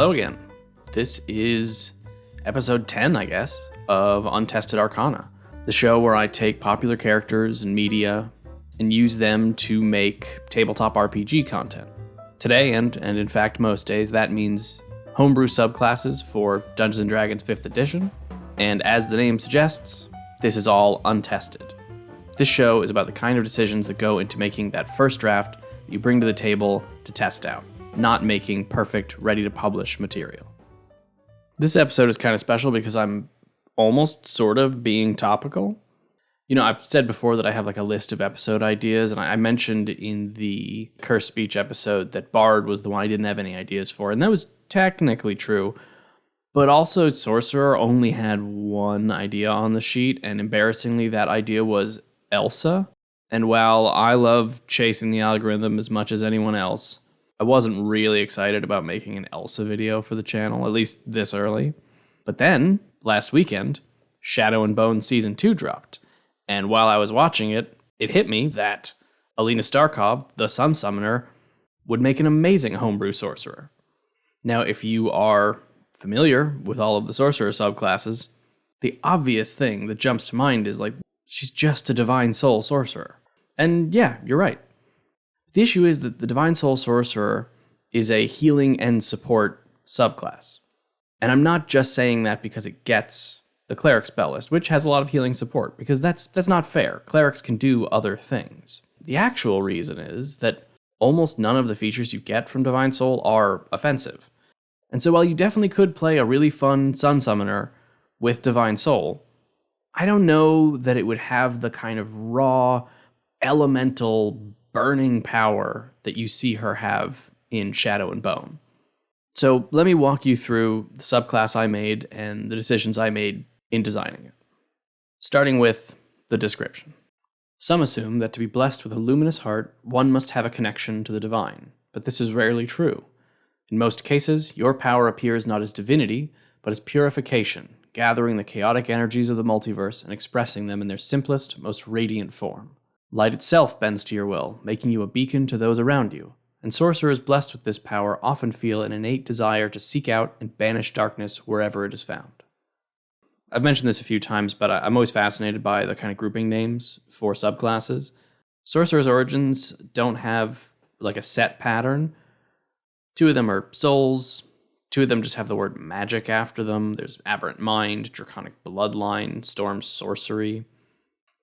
Hello again. This is episode 10, I guess, of Untested Arcana, the show where I take popular characters and media and use them to make tabletop RPG content. Today, and in fact most days, that means homebrew subclasses for Dungeons & Dragons 5th edition, and as the name suggests, this is all untested. This show is about the kind of decisions that go into making that first draft that you bring to the table to test out, not making perfect, ready-to-publish material. This episode is kind of special because I'm almost sort of being topical. You know, I've said before that I have like a list of episode ideas, and I mentioned in the Cursed Speech episode that Bard was the one I didn't have any ideas for, and that was technically true. But also, Sorcerer only had one idea on the sheet, and embarrassingly, that idea was Elsa. And while I love chasing the algorithm as much as anyone else, I wasn't really excited about making an Elsa video for the channel, at least this early. But then, last weekend, Shadow and Bone Season 2 dropped. And while I was watching it, it hit me that Alina Starkov, the Sun Summoner, would make an amazing homebrew sorcerer. Now, if you are familiar with all of the sorcerer subclasses, the obvious thing that jumps to mind is like, she's just a Divine Soul sorcerer. And yeah, you're right. The issue is that the Divine Soul Sorcerer is a healing and support subclass. And I'm not just saying that because it gets the Cleric spell list, which has a lot of healing support, because that's not fair. Clerics can do other things. The actual reason is that almost none of the features you get from Divine Soul are offensive. And so while you definitely could play a really fun Sun Summoner with Divine Soul, I don't know that it would have the kind of raw, elemental, burning power that you see her have in Shadow and Bone. So let me walk you through the subclass I made and the decisions I made in designing it. Starting with the description. Some assume that to be blessed with a luminous heart, one must have a connection to the divine, but this is rarely true. In most cases, your power appears not as divinity, but as purification, gathering the chaotic energies of the multiverse and expressing them in their simplest, most radiant form. Light itself bends to your will, making you a beacon to those around you, and sorcerers blessed with this power often feel an innate desire to seek out and banish darkness wherever it is found. I've mentioned this a few times, but I'm always fascinated by the kind of grouping names for subclasses. Sorcerer's origins don't have like a set pattern. 2 of them are souls, 2 of them just have the word magic after them. There's Aberrant Mind, Draconic Bloodline, Storm Sorcery.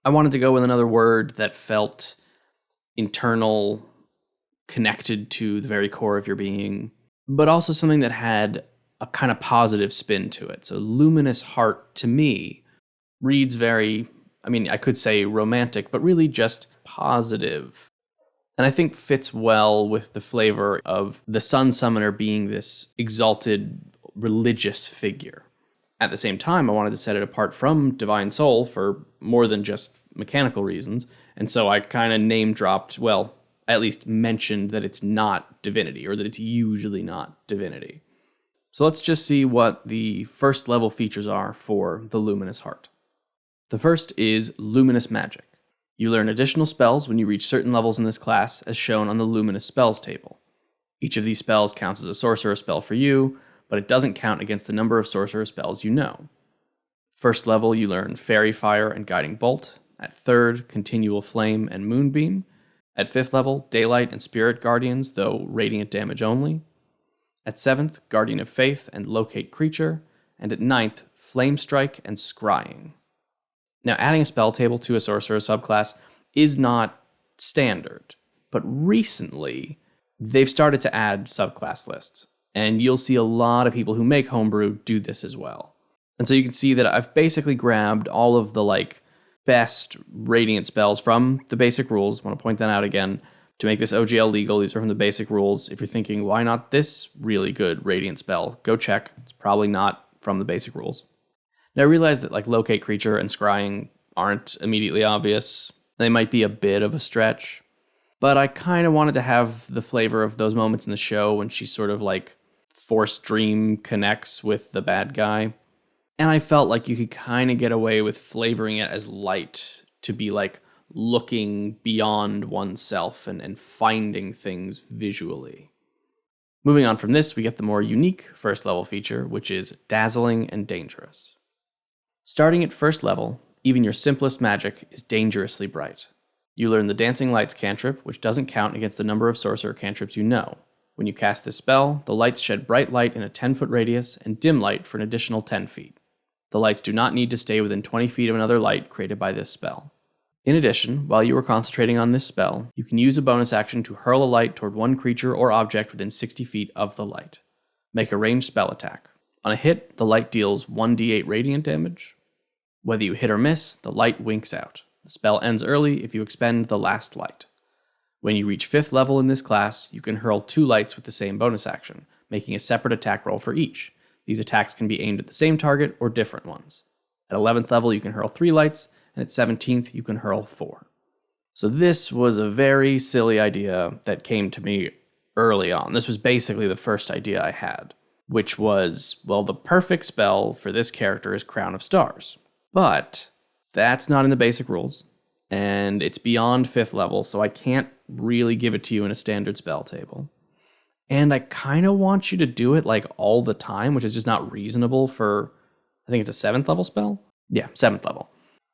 I wanted to go with another word that felt internal, connected to the very core of your being, but also something that had a kind of positive spin to it. So Luminous Heart, to me, reads very, I could say romantic, but really just positive. And I think fits well with the flavor of the Sun Summoner being this exalted religious figure. At the same time, I wanted to set it apart from Divine Soul for more than just mechanical reasons, and so I kind of name-dropped, well, at least mentioned that it's not divinity, or that it's usually not divinity. So let's just see what the first level features are for the Luminous Heart. The first is Luminous Magic. You learn additional spells when you reach certain levels in this class, as shown on the Luminous Spells table. Each of these spells counts as a sorcerer spell for you, but it doesn't count against the number of sorcerer spells you know. First level, you learn Fairy Fire and Guiding Bolt. At 3rd, Continual Flame and Moonbeam. At 5th level, Daylight and Spirit Guardians, though radiant damage only. At 7th, Guardian of Faith and Locate Creature. And at 9th, Flame Strike and Scrying. Now, adding a spell table to a sorcerer subclass is not standard, but recently, they've started to add subclass lists. And you'll see a lot of people who make homebrew do this as well. And so you can see that I've basically grabbed all of the best radiant spells from the basic rules. I want to point that out again. To make this OGL legal, these are from the basic rules. If you're thinking, why not this really good radiant spell? Go check. It's probably not from the basic rules. Now I realize that Locate Creature and Scrying aren't immediately obvious. They might be a bit of a stretch. But I kind of wanted to have the flavor of those moments in the show when she sort of Force Dream connects with the bad guy. And I felt like you could kind of get away with flavoring it as light to be looking beyond oneself and finding things visually. Moving on from this, we get the more unique first level feature, which is Dazzling and Dangerous. Starting at first level, even your simplest magic is dangerously bright. You learn the Dancing Lights cantrip, which doesn't count against the number of sorcerer cantrips you know. When you cast this spell, the lights shed bright light in a 10-foot radius and dim light for an additional 10 feet. The lights do not need to stay within 20 feet of another light created by this spell. In addition, while you are concentrating on this spell, you can use a bonus action to hurl a light toward one creature or object within 60 feet of the light. Make a ranged spell attack. On a hit, the light deals 1d8 radiant damage. Whether you hit or miss, the light winks out. The spell ends early if you expend the last light. When you reach 5th level in this class, you can hurl 2 lights with the same bonus action, making a separate attack roll for each. These attacks can be aimed at the same target or different ones. At 11th level, you can hurl 3 lights, and at 17th, you can hurl 4. So this was a very silly idea that came to me early on. This was basically the first idea I had, which was, well, the perfect spell for this character is Crown of Stars. But that's not in the basic rules, and it's beyond 5th level, so I can't really give it to you in a standard spell table. And I kind of want you to do it like all the time, which is just not reasonable for, I think it's a 7th level spell? Yeah, 7th level.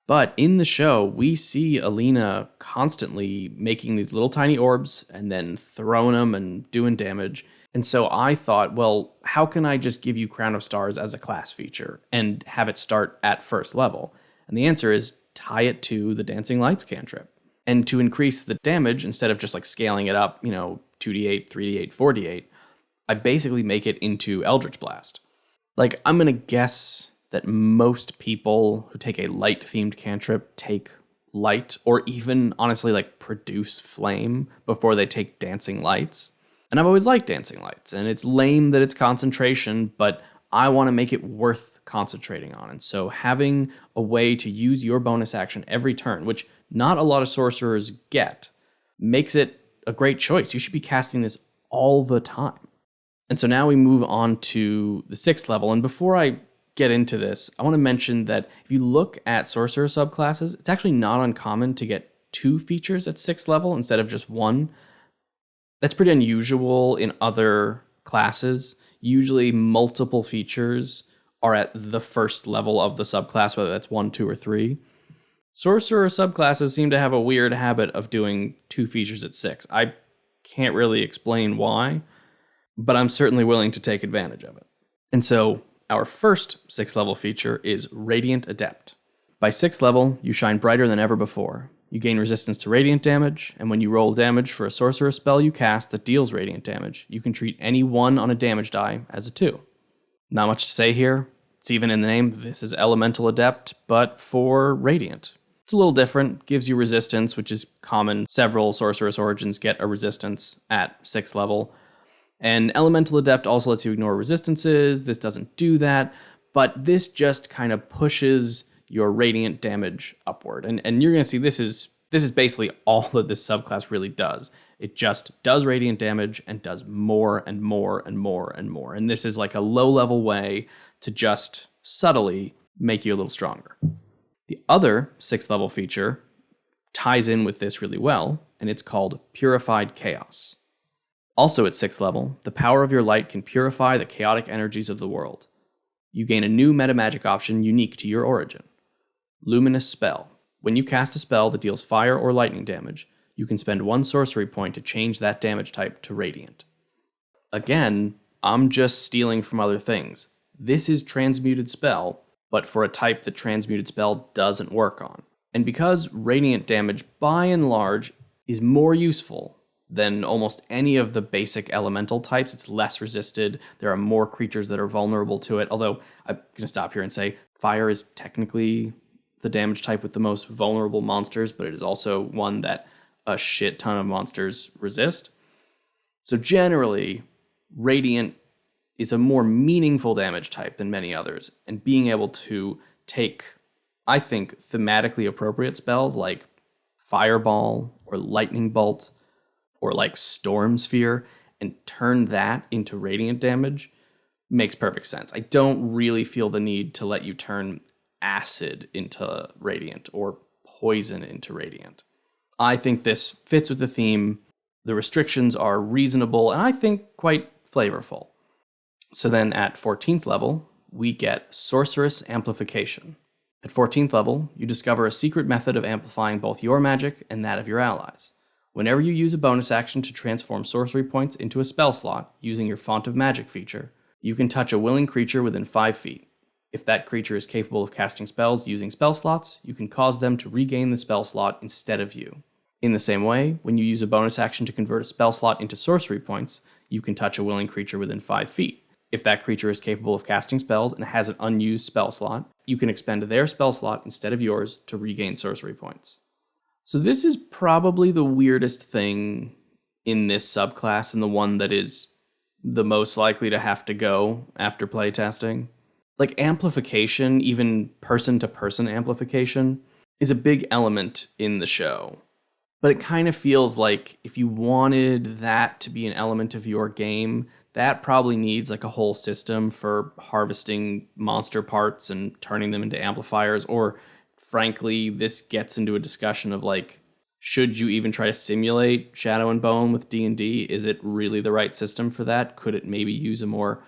But in the show, we see Alina constantly making these little tiny orbs and then throwing them and doing damage. And so I thought, well, how can I just give you Crown of Stars as a class feature and have it start at first level? And the answer is tie it to the Dancing Lights cantrip. And to increase the damage, instead of just like scaling it up, 2d8, 3d8, 4d8, I basically make it into Eldritch Blast. Like, I'm going to guess that most people who take a light-themed cantrip take light, or even, honestly, like, produce flame before they take Dancing Lights. And I've always liked Dancing Lights, and it's lame that it's concentration, but I want to make it worth concentrating on. And so having a way to use your bonus action every turn, which not a lot of sorcerers get, makes it a great choice. You should be casting this all the time. And so now we move on to the 6th level, and before I get into this, I want to mention that if you look at sorcerer subclasses, it's actually not uncommon to get 2 features at 6th level instead of just 1. That's pretty unusual in other classes. Usually multiple features are at the first level of the subclass, whether that's 1, 2, or 3. Sorcerer subclasses seem to have a weird habit of doing 2 features at 6. I can't really explain why, but I'm certainly willing to take advantage of it. And so our first 6th level feature is Radiant Adept. By 6th level, you shine brighter than ever before. You gain resistance to radiant damage, and when you roll damage for a sorcerer spell you cast that deals radiant damage, you can treat any 1 on a damage die as a 2. Not much to say here. It's even in the name. This is Elemental Adept, but for radiant. It's a little different, gives you resistance, which is common. Several Sorcerous Origins get a resistance at 6th level. And Elemental Adept also lets you ignore resistances. This doesn't do that, but this just kind of pushes your radiant damage upward. And you're going to see this is basically all that this subclass really does. It just does radiant damage and does more and more and more and more. And this is like a low-level way to just subtly make you a little stronger. The other 6th level feature ties in with this really well, and it's called Purified Chaos. Also at 6th level, the power of your light can purify the chaotic energies of the world. You gain a new metamagic option unique to your origin. Luminous Spell. When you cast a spell that deals fire or lightning damage, you can spend 1 sorcery point to change that damage type to radiant. Again, I'm just stealing from other things. This is Transmuted Spell, but for a type that Transmuted Spell doesn't work on. And because radiant damage, by and large, is more useful than almost any of the basic elemental types, it's less resisted, there are more creatures that are vulnerable to it, although I'm going to stop here and say fire is technically the damage type with the most vulnerable monsters, but it is also one that a shit ton of monsters resist. So generally, Radiant is a more meaningful damage type than many others, and being able to take, I think, thematically appropriate spells like Fireball or Lightning Bolt or like Storm Sphere and turn that into radiant damage makes perfect sense. I don't really feel the need to let you turn acid into radiant or poison into radiant. I think this fits with the theme. The restrictions are reasonable and I think quite flavorful. So then at 14th level, we get Sorceress Amplification. At 14th level, you discover a secret method of amplifying both your magic and that of your allies. Whenever you use a bonus action to transform sorcery points into a spell slot using your Font of Magic feature, you can touch a willing creature within 5 feet. If that creature is capable of casting spells using spell slots, you can cause them to regain the spell slot instead of you. In the same way, when you use a bonus action to convert a spell slot into sorcery points, you can touch a willing creature within 5 feet. If that creature is capable of casting spells and has an unused spell slot, you can expend their spell slot instead of yours to regain sorcery points. So this is probably the weirdest thing in this subclass and the one that is the most likely to have to go after playtesting. Like amplification, even person-to-person amplification, is a big element in the show. But it kind of feels like if you wanted that to be an element of your game, that probably needs like a whole system for harvesting monster parts and turning them into amplifiers. Or frankly, this gets into a discussion of like, should you even try to simulate Shadow and Bone with D&D? Is it really the right system for that? Could it maybe use a more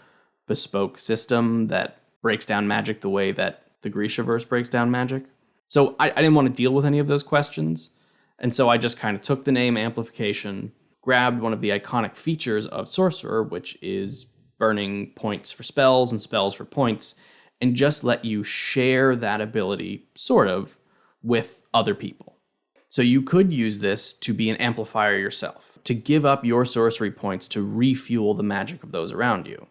bespoke system that breaks down magic the way that the Grishaverse breaks down magic? So I didn't want to deal with any of those questions. And so I just kind of took the name Amplification, grabbed one of the iconic features of Sorcerer, which is burning points for spells and spells for points, and just let you share that ability, sort of, with other people. So you could use this to be an amplifier yourself, to give up your sorcery points to refuel the magic of those around you.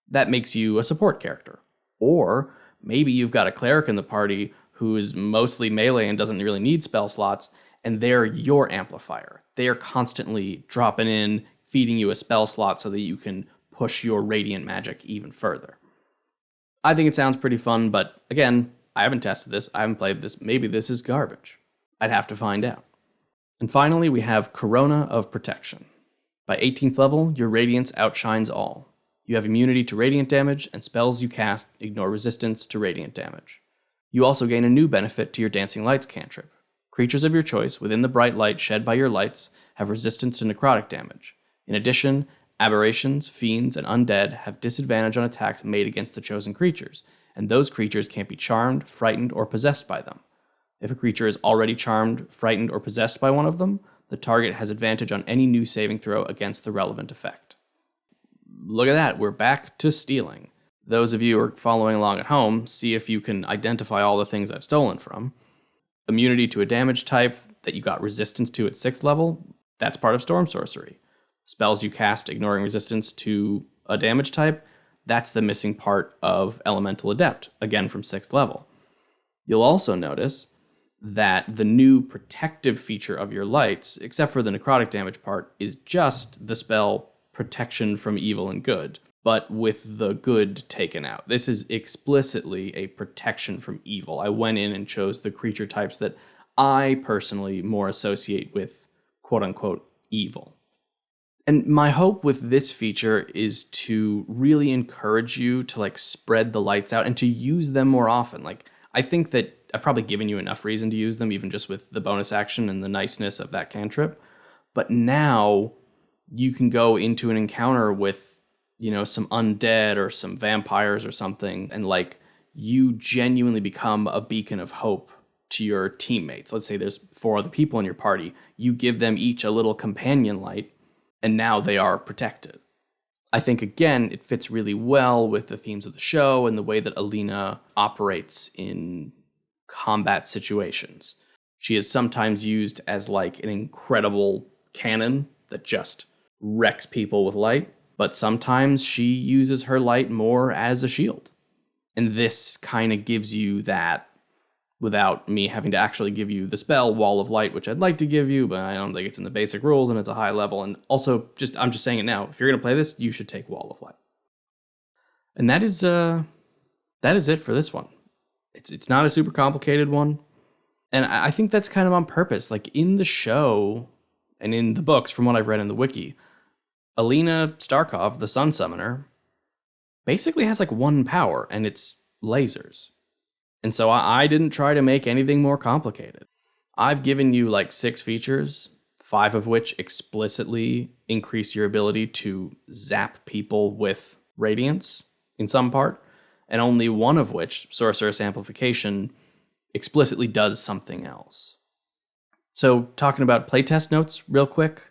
That makes you a support character. Or maybe you've got a cleric in the party who is mostly melee and doesn't really need spell slots, and they're your amplifier. They are constantly dropping in, feeding you a spell slot so that you can push your radiant magic even further. I think it sounds pretty fun, but again, I haven't tested this, I haven't played this, maybe this is garbage. I'd have to find out. And finally, we have Corona of Protection. By 18th level, your radiance outshines all. You have immunity to radiant damage, and spells you cast ignore resistance to radiant damage. You also gain a new benefit to your Dancing Lights cantrip. Creatures of your choice within the bright light shed by your lights have resistance to necrotic damage. In addition, aberrations, fiends, and undead have disadvantage on attacks made against the chosen creatures, and those creatures can't be charmed, frightened, or possessed by them. If a creature is already charmed, frightened, or possessed by one of them, the target has advantage on any new saving throw against the relevant effect. Look at that, we're back to stealing. Those of you who are following along at home, see if you can identify all the things I've stolen from. Immunity to a damage type that you got resistance to at 6th level, that's part of Storm Sorcery. Spells you cast ignoring resistance to a damage type, that's the missing part of Elemental Adept, again from 6th level. You'll also notice that the new protective feature of your lights, except for the necrotic damage part, is just the spell Protection from Evil and Good, but with the good taken out. This is explicitly a protection from evil. I went in and chose the creature types that I personally more associate with quote-unquote evil. And my hope with this feature is to really encourage you to like spread the lights out and to use them more often. Like, I think that I've probably given you enough reason to use them, even just with the bonus action and the niceness of that cantrip. But now you can go into an encounter with, you know, some undead or some vampires or something, and like you genuinely become a beacon of hope to your teammates. Let's say there's 4 other people in your party. You give them each a little companion light, and now they are protected. I think, again, it fits really well with the themes of the show and the way that Alina operates in combat situations. She is sometimes used as like an incredible cannon that just wrecks people with light, but sometimes she uses her light more as a shield. And this kind of gives you that without me having to actually give you the spell Wall of Light, which I'd like to give you, but I don't think it's in the basic rules and it's a high level. And also, I'm just saying it now, if you're going to play this, you should take Wall of Light. And that is it for this one. It's not a super complicated one. And I think that's kind of on purpose. Like in the show and in the books, from what I've read in the wiki, Alina Starkov, the Sun Summoner, basically has like one power, and it's lasers. And so I didn't try to make anything more complicated. I've given you like 6 features, 5 of which explicitly increase your ability to zap people with radiance in some part, and only one of which, Sorcerous Amplification, explicitly does something else. So, talking about playtest notes real quick,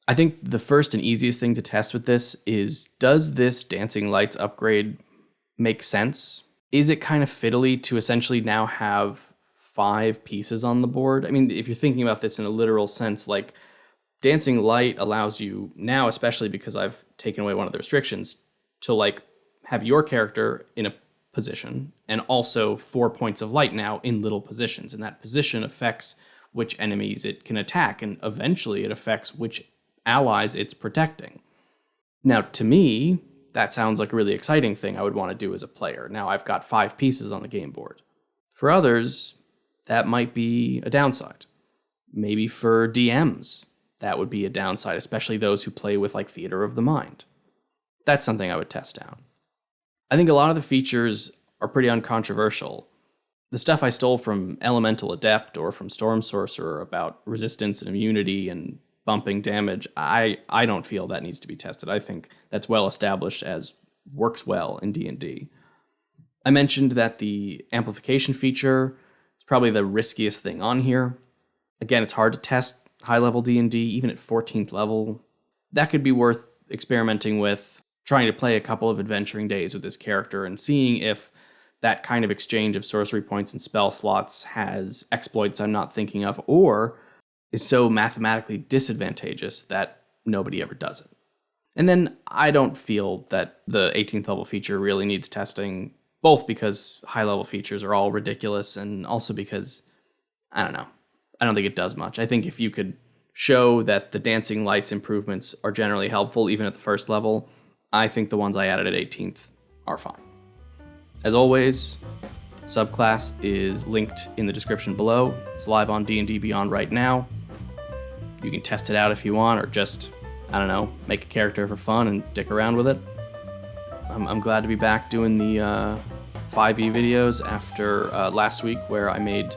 I think the first and easiest thing to test with this is, does this Dancing Lights upgrade make sense? Is it kind of fiddly to essentially now have 5 pieces on the board? I mean, if you're thinking about this in a literal sense, like, Dancing Light allows you now, especially because I've taken away one of the restrictions, to like have your character in a position and also 4 points of light now in little positions. And that position affects which enemies it can attack, and eventually it affects which allies it's protecting. Now, to me, that sounds like a really exciting thing I would want to do as a player. Now I've got 5 pieces on the game board. For others, that might be a downside. Maybe for DMs, that would be a downside, especially those who play with like Theater of the Mind. That's something I would test out. I think a lot of the features are pretty uncontroversial. The stuff I stole from Elemental Adept or from Storm Sorcerer about resistance and immunity and bumping damage, I don't feel that needs to be tested. I think that's well established as works well in D&D. I mentioned that the amplification feature is probably the riskiest thing on here. Again, it's hard to test high-level D&D, even at 14th level. That could be worth experimenting with, trying to play a couple of adventuring days with this character and seeing if that kind of exchange of sorcery points and spell slots has exploits I'm not thinking of, or is so mathematically disadvantageous that nobody ever does it. And then I don't feel that the 18th level feature really needs testing, both because high-level features are all ridiculous and also because, I don't know, I don't think it does much. I think if you could show that the Dancing Lights improvements are generally helpful, even at the first level, I think the ones I added at 18th are fine. As always, subclass is linked in the description below. It's live on D&D Beyond right now. You can test it out if you want, or just, I don't know, make a character for fun and dick around with it. I'm glad to be back doing the 5e videos after last week, where I made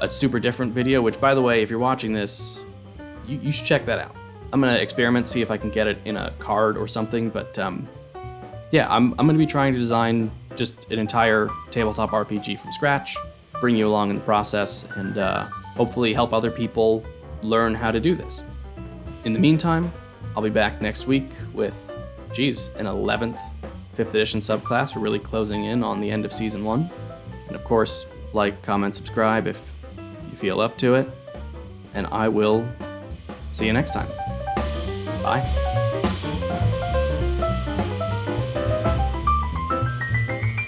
a super different video, which, by the way, if you're watching this, you should check that out. I'm going to experiment, see if I can get it in a card or something, but yeah, I'm going to be trying to design just an entire tabletop RPG from scratch, bring you along in the process, and hopefully help other people learn how to do this. In the meantime, I'll be back next week with, an 11th 5th edition subclass. We're really closing in on the end of Season 1. And of course, like, comment, subscribe if you feel up to it. And I will see you next time. Bye.